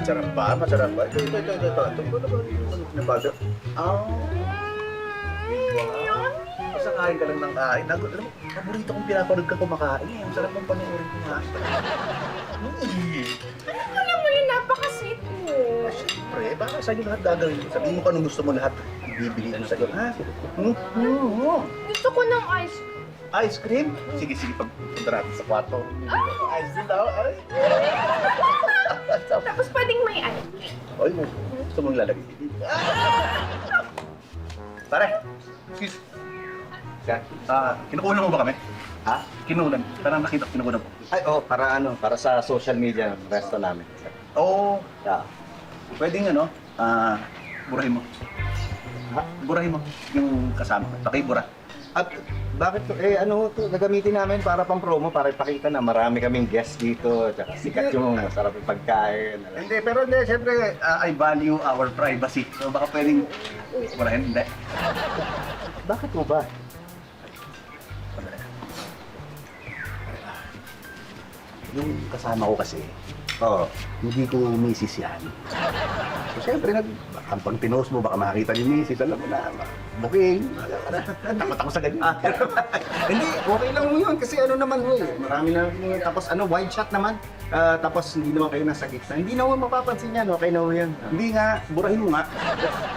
Masarap ba? Masarap ba? Ito. Ito na ba? Wow. Basta kain ka lang ng kain. Alam mo, paborito kong pinapanood ka kumakain. Ang sarap ng panoorin ko nga. Alam mo yun, napaka-sweet mo. Siyempre, baka sa'yo lahat gagawin. Sabihin mo kung anong gusto mo lahat. Ibibigay ko sa'yo, ha? Gusto ko ng ice. Ice cream? Sige, pagpunta natin sa kwarto. Ice cream daw, ay. Tapos pwedeng may ice. Oy, gusto mong lalagay. Pare, excuse. Kinukunan mo ba kami? Ha? Kinunan. Parang nakita ko kinukunan mo. Ay, para sa social media ng resto namin. Oo. Yeah. Pwedeng burahin mo. Ha? Burahin mo yung kasama. Pakibura. At bakit to? Nagamitin namin para pang promo, para ipakita na marami kaming guests dito, tsaka sikat yung masarap yung pagkain. Pero siyempre, I value our privacy. So baka pwedeng burahin, hindi. Bakit mo ba? Yung kasama ko kasi, Oo. hindi ko misis yan. So siyempre, pag pinost mo, baka makakita ni misis, alam mo na, booking. Takot ako sa ganyan. Hindi, okay lang mo yun kasi naman ho eh. Marami na, tapos wide shot naman. Tapos hindi naman kayo nasa gitna. Hindi naman mapapansin yan, okay na ho yan. Hindi nga, burahin mo nga.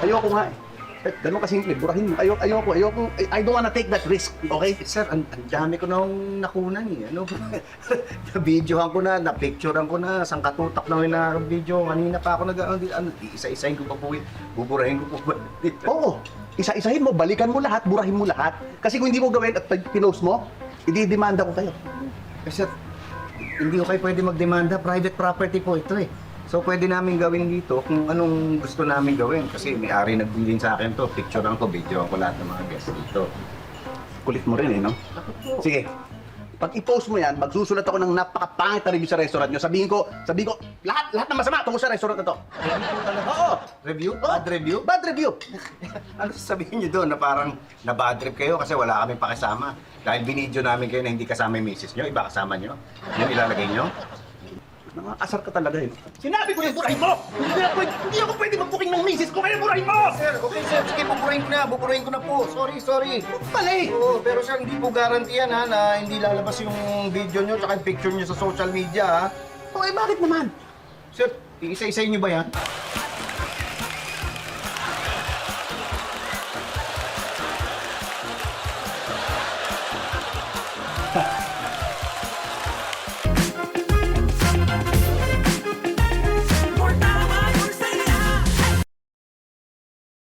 Ayoko nga eh. Ganun kasimple, burahin mo. Ayoko. I don't wanna take that risk, okay? Sir, ang dami ko nang nakunan eh. Na-videohan ko na, na-picturean ko na, sangkatutak na yung na-video. Kanina pa ako isa-isahin ko pa po yun. Buburahin ko po ba? Oo. Isa-isahin mo, balikan mo lahat, burahin mo lahat. Kasi kung hindi mo gawin at pinost mo, i-demanda ko kayo. Sir, hindi ko kayo pwede magdemanda. Private property po ito eh. So pwede namin gawin dito kung anong gusto namin gawin. Kasi may-ari nagbilin sa akin to. Picturean ko, videoan ko lahat ng mga guests dito. Kulit mo rin eh, no? Sige. Pag i-post mo yan, magsusulat ako ng napakapangit na review sa restaurant nyo. Sabihin ko, lahat ng masama tungkol sa restaurant na to. Oo! Review? Oo. Bad review? Bad review! Ano sasabihin niyo doon na parang na-bad trip kayo kasi wala kami pakisama? Dahil binidyo namin kayo na hindi kasama yung misis nyo, iba kasama nyo? Yun ilalagay nyo? Nakakasar ka talaga eh. Sinabi ko yung burahin mo! Hindi ako pwede mag-booking ng misis ko, kaya burahin mo! Sir, okay sir, sige buburahin ko na po. Sorry. Pala eh! Oo, pero sir, hindi po guarantee yan ha, na hindi lalabas yung video nyo tsaka yung picture nyo sa social media ha. O eh, bakit naman? Sir, isa-isayin nyo ba yan?